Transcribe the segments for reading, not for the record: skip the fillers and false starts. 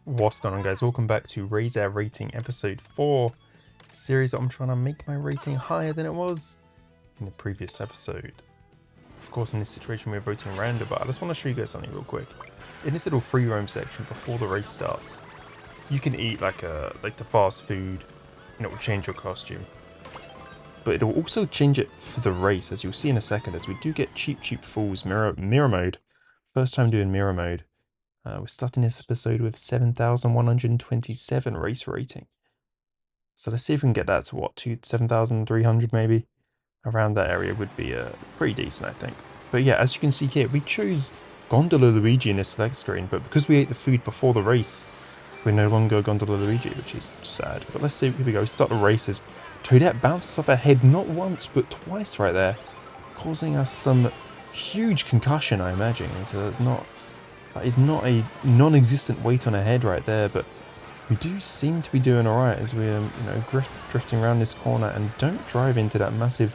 What's going on, guys? Welcome back to Raise Our Rating episode 4 series that I'm trying to make my rating higher than it was in the previous episode. Of course, in this situation we're voting random, but I just want to show you guys something real quick. In this little free roam section before the race starts, you can eat like the fast food and it will change your costume. But it will also change it for the race, as you'll see in a second, as we do get Cheep Cheep Falls mirror mode. First time doing mirror mode. We're starting this episode with 7,127 race rating. So let's see if we can get that to what, 7,300 maybe? Around that area would be pretty decent, I think. But yeah, as you can see here, we chose Gondola Luigi in this select screen, but because we ate the food before the race, we're no longer Gondola Luigi, which is sad. But let's see, here we go, start the races. Toadette bounces off our head not once, but twice right there, causing us some huge concussion, I imagine. So that is not a non-existent weight on her head right there, but we do seem to be doing alright as we're, drifting around this corner and don't drive into that massive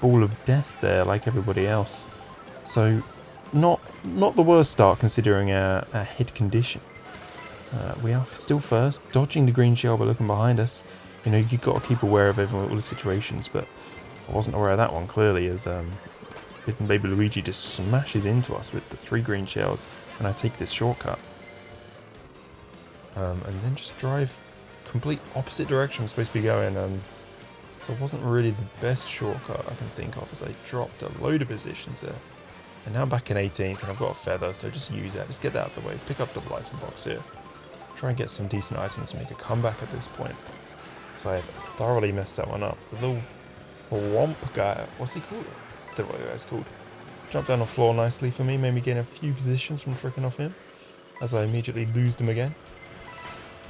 ball of death there like everybody else. So, not the worst start considering our head condition. We are still first, dodging the green shell but looking behind us. You've got to keep aware of all the situations, but I wasn't aware of that one clearly as Baby Luigi just smashes into us with the 3 green shells, and I take this shortcut. And then just drive complete opposite direction I'm supposed to be going. So it wasn't really the best shortcut I can think of, as I dropped a load of positions there. And now I'm back in 18th and I've got a feather, so just use that, just get that out of the way, pick up the item box here. Try and get some decent items to make a comeback at this point. So I've thoroughly messed that one up. The little womp guy, what's he called? I don't know what the guy's called. Jumped down the floor nicely for me, made me gain a few positions from tricking off him, as I immediately lose them again.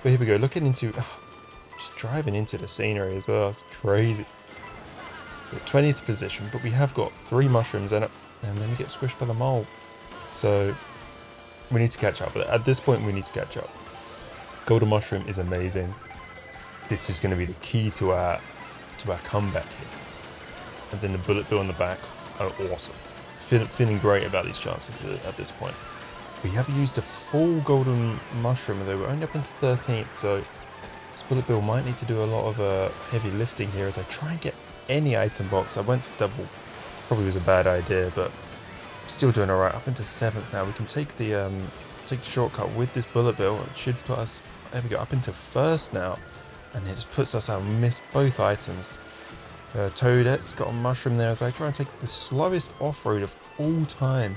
But here we go, looking into, just driving into the scenery as well, it's crazy. We're at 20th position, but we have got 3 mushrooms in it, and then we get squished by the mole. So, we need to catch up with it. At this point, we need to catch up. Golden mushroom is amazing. This is going to be the key to our comeback here. And then the bullet bill on the back are awesome. Feeling great about these chances at this point. We have used a full golden mushroom, though we're only up into 13th, so this bullet bill might need to do a lot of heavy lifting here as I try and get any item box. I went for double, probably was a bad idea, but still doing alright. Up into 7th now. We can take the shortcut with this bullet bill. It should put us, there we go, up into 1st now, and it just puts us out and miss both items. Toadette's got a mushroom there as I try and take the slowest off-road of all time.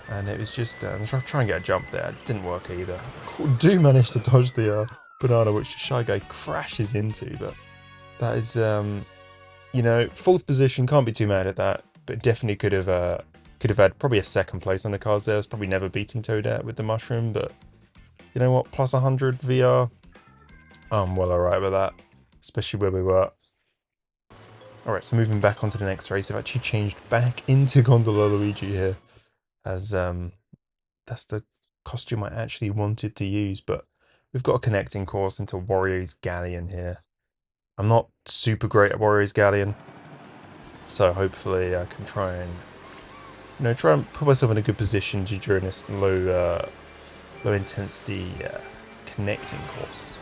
And it was just, I'm trying to get a jump there. It didn't work either. Do manage to dodge the banana, which the Shy Guy crashes into. But that is, 4th position, can't be too mad at that. But definitely could have had probably a 2nd place on the cards there. It's probably never beaten Toadette with the mushroom. But you know what, plus 100 VR, I'm well alright with that. Especially where we were. Alright, so moving back onto the next race, I've actually changed back into Gondola Luigi here, as that's the costume I actually wanted to use, but we've got a connecting course into Warios Galleon here. I'm not super great at Warios Galleon, so hopefully I can try and put myself in a good position during this low intensity connecting course.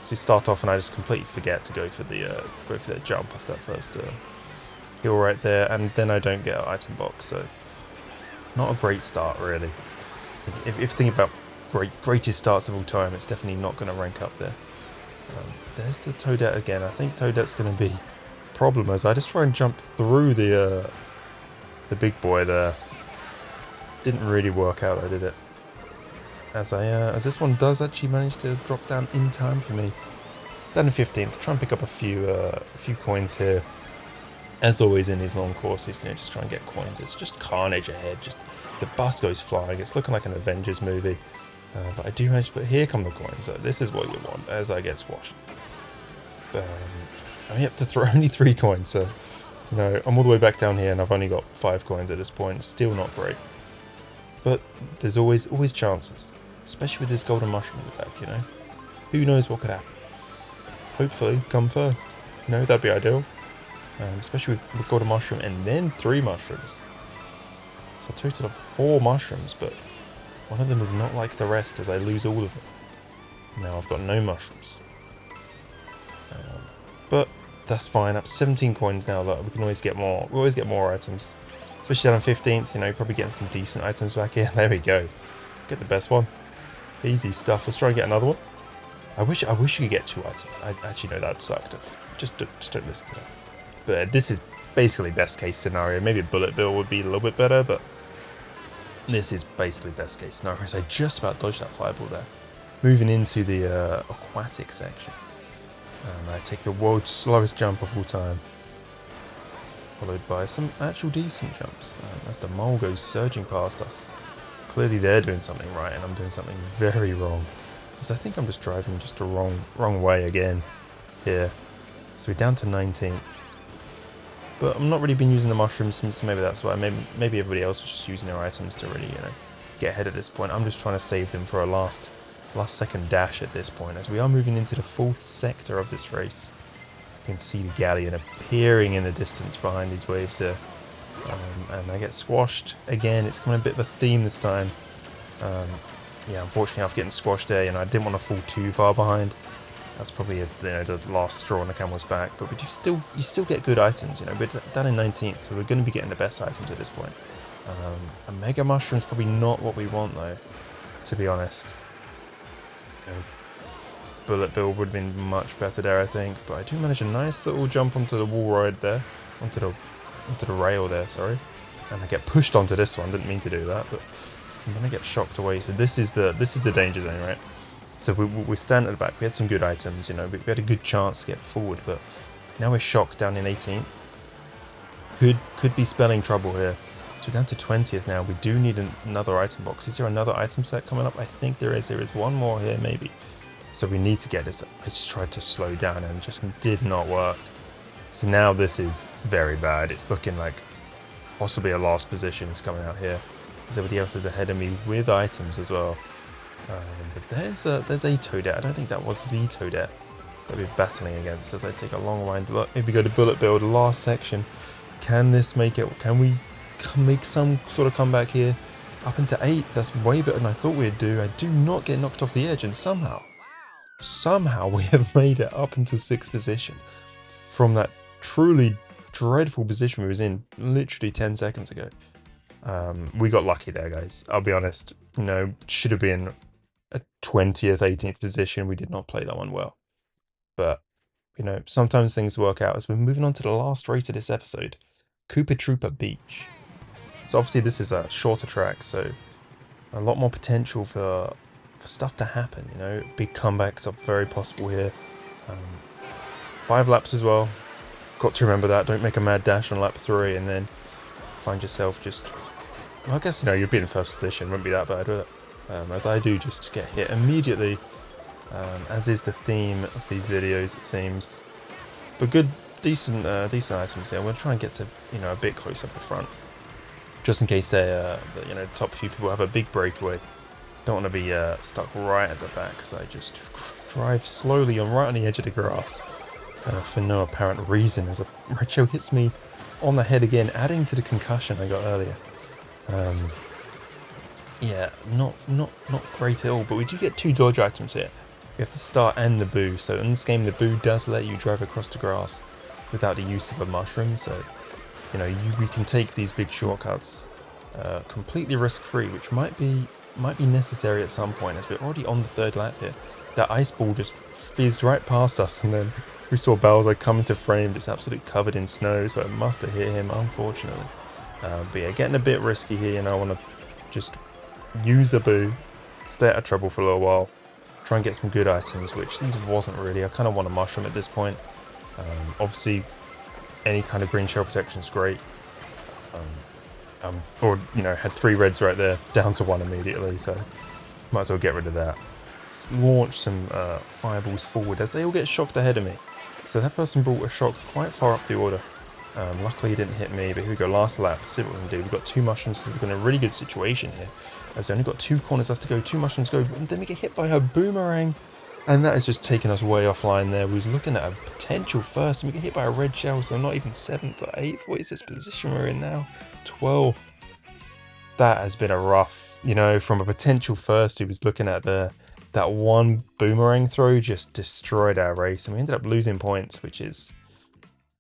So we start off and I just completely forget to go for the jump off that first hill right there, and then I don't get an item box, so not a great start really. If thinking about greatest starts of all time, it's definitely not going to rank up there. There's the Toadette again. I think Toadette's going to be a problem as I just try and jump through the big boy there. Didn't really work out, though, did it? As this one does actually manage to drop down in time for me. Down to 15th, try and pick up a few coins here. As always in these long courses, just try and get coins. It's just carnage ahead. Just the bus goes flying. It's looking like an Avengers movie. But I do manage. But here come the coins. This is what you want as I get squashed. I'm up to only 3 coins. So I'm all the way back down here, and I've only got 5 coins at this point. Still not great. But there's always chances, especially with this golden mushroom in the back. Who knows what could happen? Hopefully, come first. That'd be ideal. Especially with golden mushroom and then 3 mushrooms. So a total of 4 mushrooms, but one of them is not like the rest as I lose all of them. Now I've got no mushrooms. But that's fine. Up to 17 coins now. Look, we can always get more. We always get more items. Especially down on 15th, you know, probably getting some decent items back here. There we go. Get the best one. Easy stuff. Let's try and get another one. I wish you could get 2 items. I actually know that sucked. Just don't listen to that. But this is basically best case scenario. Maybe a bullet bill would be a little bit better, but this is basically best case scenario. So I just about dodged that fireball there. Moving into the aquatic section. I take the world's slowest jump of all time. Followed by some actual decent jumps. As the mole goes surging past us. Clearly they're doing something right and I'm doing something very wrong. Because I think I'm just driving just the wrong way again here. So we're down to 19th. But I'm not really been using the mushrooms, so maybe that's why. Maybe everybody else was just using their items to really, you know, get ahead at this point. I'm just trying to save them for a last second dash at this point, as we are moving into the 4th sector of this race. You can see the Galleon appearing in the distance behind these waves here. And I get squashed again. It's coming a bit of a theme this time. Yeah, unfortunately after getting squashed there, you know, I didn't want to fall too far behind. That's probably the last straw on the camel's back. But you still get good items, you know. We're down in 19th, so we're going to be getting the best items at this point. A mega mushroom's probably not what we want though, to be honest. You know, bullet bill would have been much better there, I think. But I do manage a nice little jump onto the wall ride there, onto the rail there, sorry. And I get pushed onto this one. Didn't mean to do that, but I'm gonna get shocked away. So this is the danger zone, right? So we stand at the back. We had some good items, you know. We had a good chance to get forward, but now we're shocked down in 18th. Could be spelling trouble here. So we're down to 20th now. We do need another item box. Is there another item set coming up? I think there is. There is one more here, maybe. So we need to get this. I just tried to slow down and it just did not work. So now this is very bad. It's looking like possibly a last position is coming out here. Everybody else is ahead of me with items as well. But there's a Toadette. I don't think that was the Toadette that we're battling against as I take a long wind. Look, if we go to bullet bill, the last section. Can this make it? Can we make some sort of comeback here? Up into 8th. That's way better than I thought we'd do. I do not get knocked off the edge, and somehow we have made it up into 6th position from that truly dreadful position we was in literally 10 seconds ago. We got lucky there, guys. I'll be honest. You know, should have been a 20th, 18th position. We did not play that one well. But, you know, sometimes things work out. As we're moving on to the last race of this episode, Koopa Troopa Beach. So obviously this is a shorter track, so a lot more potential for stuff to happen, you know. Big comebacks are very possible here. 5 laps as well. Got to remember that. Don't make a mad dash on lap 3 and then find yourself just... Well, I guess, you know, you'd be in first position. Wouldn't be that bad, would it? As I do just get hit immediately. As is the theme of these videos, it seems. But good, decent items here. I'm going to try and get to, you know, a bit closer up the front. Just in case they, you know, the top few people have a big breakaway. Don't want to be stuck right at the back, because I just drive slowly right on the edge of the grass for no apparent reason, as a red shell hits me on the head again, adding to the concussion I got earlier. Yeah, not great at all, but we do get 2 dodge items here. We have the start and the boo, so in this game the boo does let you drive across the grass without the use of a mushroom, so you know, we can take these big shortcuts completely risk-free, which might be necessary at some point, as we're already on the 3rd lap here. That ice ball just fizzed right past us, and then we saw Bowser come into frame just absolutely covered in snow, so it must have hit him, unfortunately. But yeah, getting a bit risky here, you know. I want to just use a boo, stay out of trouble for a little while, try and get some good items, which these wasn't really. I kind of want a mushroom at this point. Obviously, any kind of green shell protection is great. Or, you know, had 3 reds right there, down to 1 immediately, so might as well get rid of that. Just launch some fireballs forward as they all get shocked ahead of me. So that person brought a shock quite far up the order. Luckily he didn't hit me, but here we go, last lap. See what we can do. We've got 2 mushrooms, so we're in a really good situation here. As we only got 2 corners left to go, 2 mushrooms go, and then we get hit by her boomerang. And that is just taking us way offline there. We was looking at a potential first, and we get hit by a red shell, so not even 7th or 8th. What is this position we're in now? 12th. That has been a rough, you know, from a potential first, he was looking at the that one boomerang throw just destroyed our race, and we ended up losing points, which is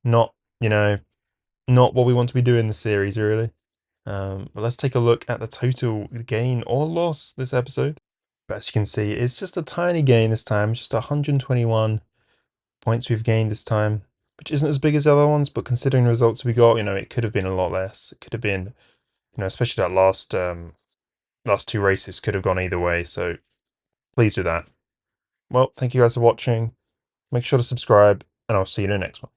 not, you know, not what we want to be doing in the series, really. But let's take a look at the total gain or loss this episode. But as you can see, it's just a tiny gain this time, just 121 points we've gained this time, which isn't as big as the other ones, but considering the results we got, it could have been a lot less. It could have been, especially that last two races could have gone either way, so pleased with that. Well, thank you guys for watching. Make sure to subscribe, and I'll see you in the next one.